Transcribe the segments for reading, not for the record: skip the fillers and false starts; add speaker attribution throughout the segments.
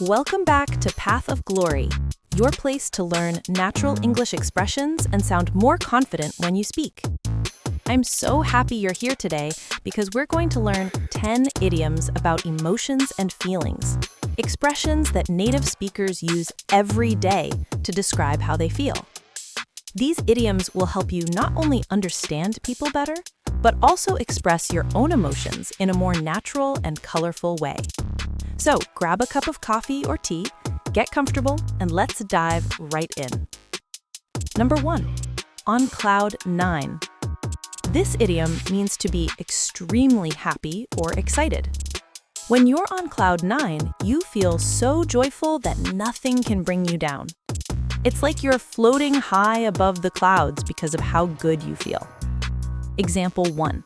Speaker 1: Welcome back to Path of Glory, your place to learn natural English expressions and sound more confident when you speak. I'm so happy you're here today because we're going to learn 10 idioms about emotions and feelings, expressions that native speakers use every day to describe how they feel. These idioms will help you not only understand people better, but also express your own emotions in a more natural and colorful way. So grab a cup of coffee or tea, get comfortable, and let's dive right in. Number 1, on cloud 9. This idiom means to be extremely happy or excited. When you're on cloud 9, you feel so joyful that nothing can bring you down. It's like you're floating high above the clouds because of how good you feel. Example 1.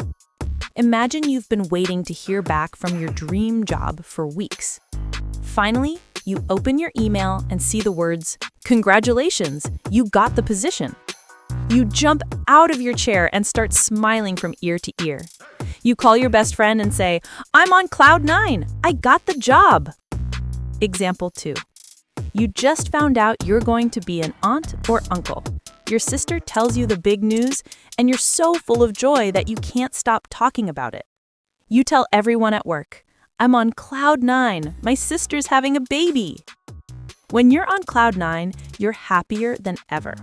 Speaker 1: Imagine you've been waiting to hear back from your dream job for weeks. Finally, you open your email and see the words, "Congratulations, you got the position." You jump out of your chair and start smiling from ear to ear. You call your best friend and say, "I'm on cloud 9, I got the job." Example 2. You just found out you're going to be an aunt or uncle. Your sister tells you the big news, and you're so full of joy that you can't stop talking about it. You tell everyone at work, "I'm on cloud 9, my sister's having a baby." When you're on cloud 9, you're happier than ever.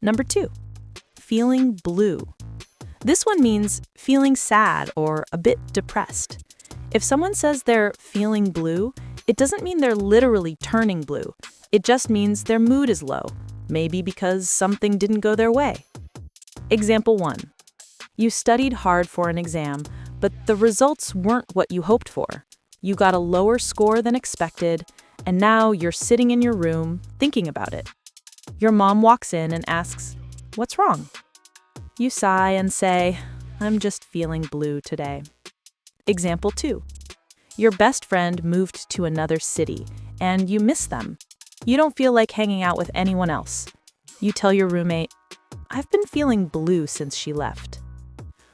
Speaker 1: Number 2, feeling blue. This one means feeling sad or a bit depressed. If someone says they're feeling blue, it doesn't mean they're literally turning blue. It just means their mood is low, maybe because something didn't go their way. Example 1. You studied hard for an exam, but the results weren't what you hoped for. You got a lower score than expected, and now you're sitting in your room thinking about it. Your mom walks in and asks, "What's wrong?" You sigh and say, "I'm just feeling blue today." Example 2. Your best friend moved to another city, and you miss them. You don't feel like hanging out with anyone else. You tell your roommate, "I've been feeling blue since she left."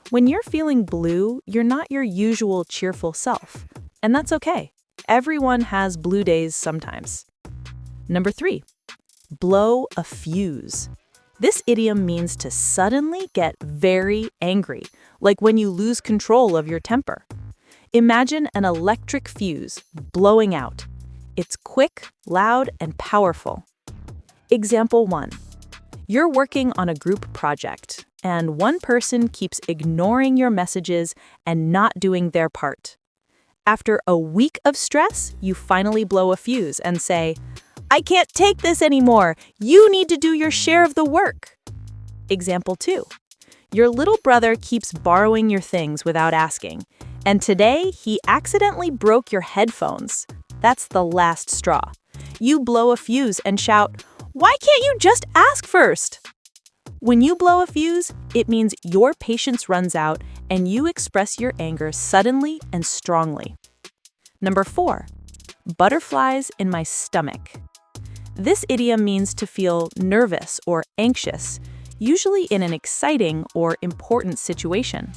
Speaker 1: When you're feeling blue, you're not your usual cheerful self, and that's okay. Everyone has blue days sometimes. Number 3, blow a fuse. This idiom means to suddenly get very angry, like when you lose control of your temper. Imagine an electric fuse blowing out. It's quick, loud, and powerful. Example 1. You're working on a group project, and one person keeps ignoring your messages and not doing their part. After a week of stress, you finally blow a fuse and say, "I can't take this anymore. You need to do your share of the work." Example 2. Your little brother keeps borrowing your things without asking, and today he accidentally broke your headphones. That's the last straw. You blow a fuse and shout, "Why can't you just ask first?" When you blow a fuse, it means your patience runs out and you express your anger suddenly and strongly. Number 4, butterflies in my stomach. This idiom means to feel nervous or anxious, usually in an exciting or important situation.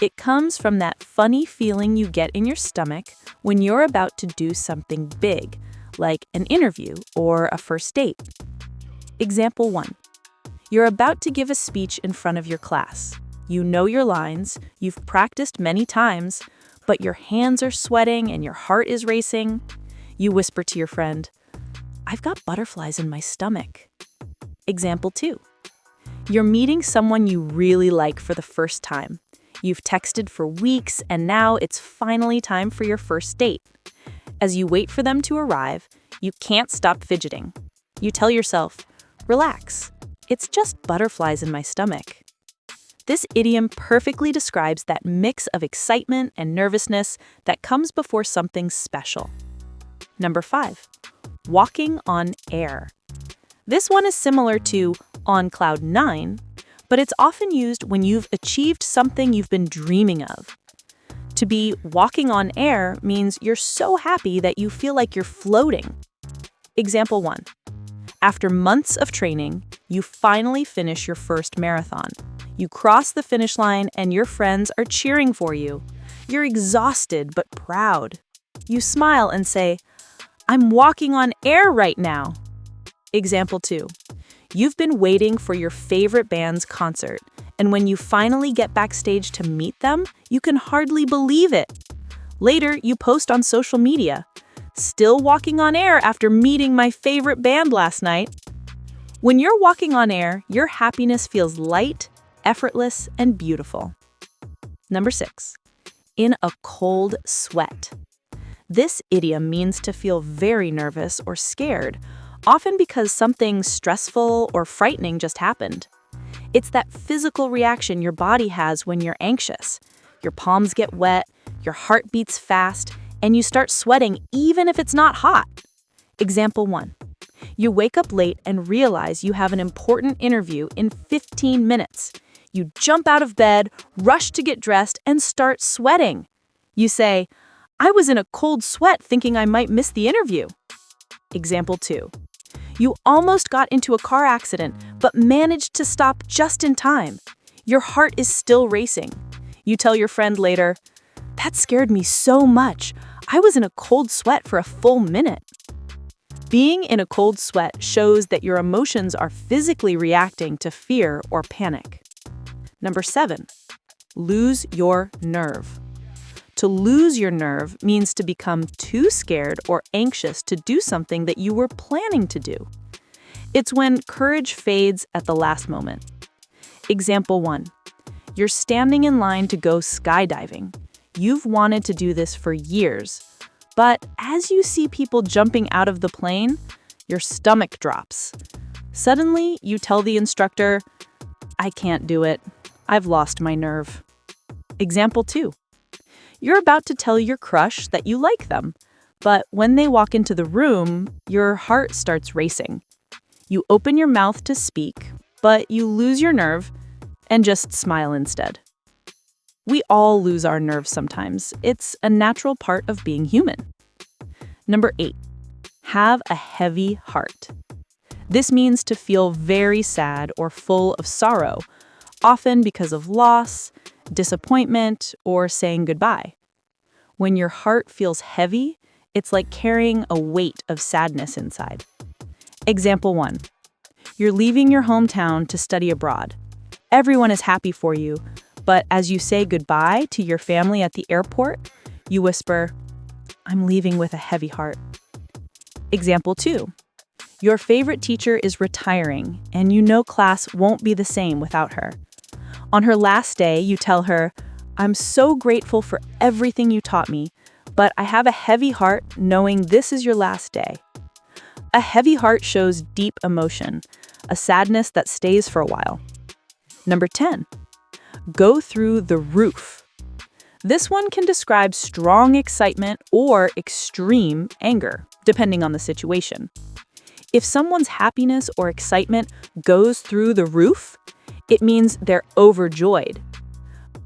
Speaker 1: It comes from that funny feeling you get in your stomach when you're about to do something big, like an interview or a first date. Example 1. You're about to give a speech in front of your class. You know your lines, you've practiced many times, but your hands are sweating and your heart is racing. You whisper to your friend, "I've got butterflies in my stomach." Example 2. You're meeting someone you really like for the first time. You've texted for weeks, and now it's finally time for your first date. As you wait for them to arrive, you can't stop fidgeting. You tell yourself, "Relax, it's just butterflies in my stomach." This idiom perfectly describes that mix of excitement and nervousness that comes before something special. Number 5, walking on air. This one is similar to on cloud 9, but it's often used when you've achieved something you've been dreaming of. To be walking on air means you're so happy that you feel like you're floating. Example 1. After months of training, you finally finish your first marathon. You cross the finish line and your friends are cheering for you. You're exhausted but proud. You smile and say, I'm walking on air right now. Example 2. You've been waiting for your favorite band's concert, and when you finally get backstage to meet them, you can hardly believe it. Later, you post on social media, "Still walking on air after meeting my favorite band last night." When you're walking on air, your happiness feels light, effortless, and beautiful. Number 6. In a cold sweat. This idiom means to feel very nervous or scared, often because something stressful or frightening just happened. It's that physical reaction your body has when you're anxious. Your palms get wet, your heart beats fast, and you start sweating even if it's not hot. Example 1. You wake up late and realize you have an important interview in 15 minutes. You jump out of bed, rush to get dressed, and start sweating. You say, "I was in a cold sweat thinking I might miss the interview." Example 2. You almost got into a car accident, but managed to stop just in time. Your heart is still racing. You tell your friend later, "That scared me so much. I was in a cold sweat for a full minute." Being in a cold sweat shows that your emotions are physically reacting to fear or panic. Number 7. Lose your nerve. To lose your nerve means to become too scared or anxious to do something that you were planning to do. It's when courage fades at the last moment. Example 1. You're standing in line to go skydiving. You've wanted to do this for years, but as you see people jumping out of the plane, your stomach drops. Suddenly, you tell the instructor, "I can't do it. I've lost my nerve." Example 2. You're about to tell your crush that you like them, but when they walk into the room, your heart starts racing. You open your mouth to speak, but you lose your nerve and just smile instead. We all lose our nerve sometimes. It's a natural part of being human. Number 8. Have a heavy heart. This means to feel very sad or full of sorrow, often because of loss, disappointment, or saying goodbye. When your heart feels heavy, it's like carrying a weight of sadness inside. Example 1. You're leaving your hometown to study abroad. Everyone is happy for you, but as you say goodbye to your family at the airport, you whisper, "I'm leaving with a heavy heart." Example 2. Your favorite teacher is retiring, and you know class won't be the same without her. On her last day, you tell her, "I'm so grateful for everything you taught me, but I have a heavy heart knowing this is your last day." A heavy heart shows deep emotion, a sadness that stays for a while. Number 10. Go through the roof. This one can describe strong excitement or extreme anger, depending on the situation. If someone's happiness or excitement goes through the roof, it means they're overjoyed.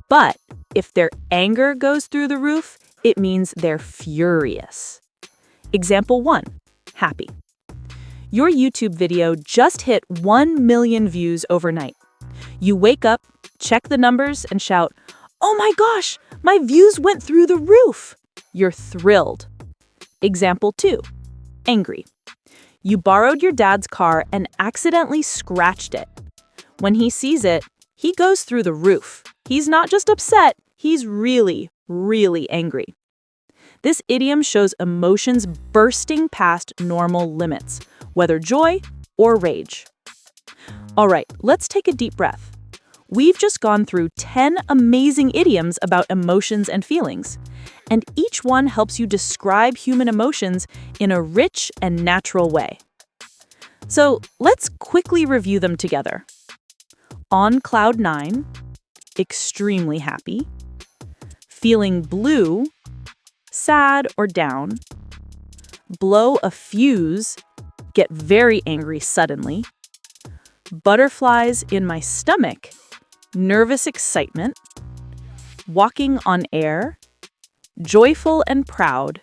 Speaker 1: But if their anger goes through the roof, it means they're furious. Example 1. Happy. Your YouTube video just hit 1 million views overnight. You wake up, check the numbers, and shout, "Oh my gosh, my views went through the roof!" You're thrilled. Example 2. Angry. You borrowed your dad's car and accidentally scratched it. When he sees it, he goes through the roof. He's not just upset, he's really, really angry. This idiom shows emotions bursting past normal limits, whether joy or rage. All right, let's take a deep breath. We've just gone through 10 amazing idioms about emotions and feelings, and each one helps you describe human emotions in a rich and natural way. So let's quickly review them together. On cloud 9, extremely happy, feeling blue, sad or down, blow a fuse, get very angry suddenly, butterflies in my stomach, nervous excitement, walking on air, joyful and proud,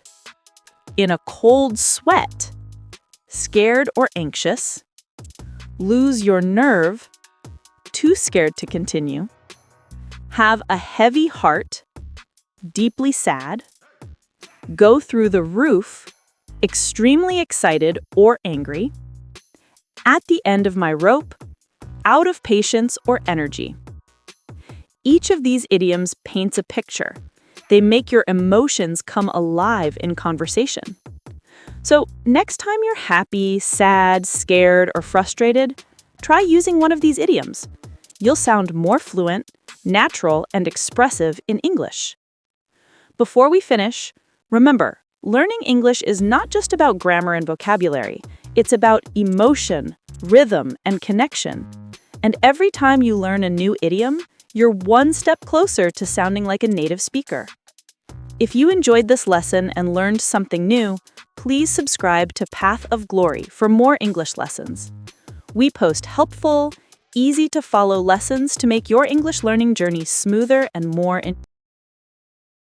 Speaker 1: in a cold sweat, scared or anxious, lose your nerve, too scared to continue, have a heavy heart, deeply sad, go through the roof,
Speaker 2: extremely excited or angry, at the end of my rope, out of patience or energy. Each of these idioms paints a picture. They make your emotions come alive in conversation. So, next time you're happy, sad, scared, or frustrated, try using one of these idioms. You'll sound more fluent, natural, and expressive in English. Before we finish, remember, learning English is not just about grammar and vocabulary. It's about emotion, rhythm, and connection. And every time you learn a new idiom, you're one step closer to sounding like a native speaker. If you enjoyed this lesson and learned something new, please subscribe to Path of Glory for more English lessons. We post helpful, easy-to-follow lessons to make your English learning journey smoother and more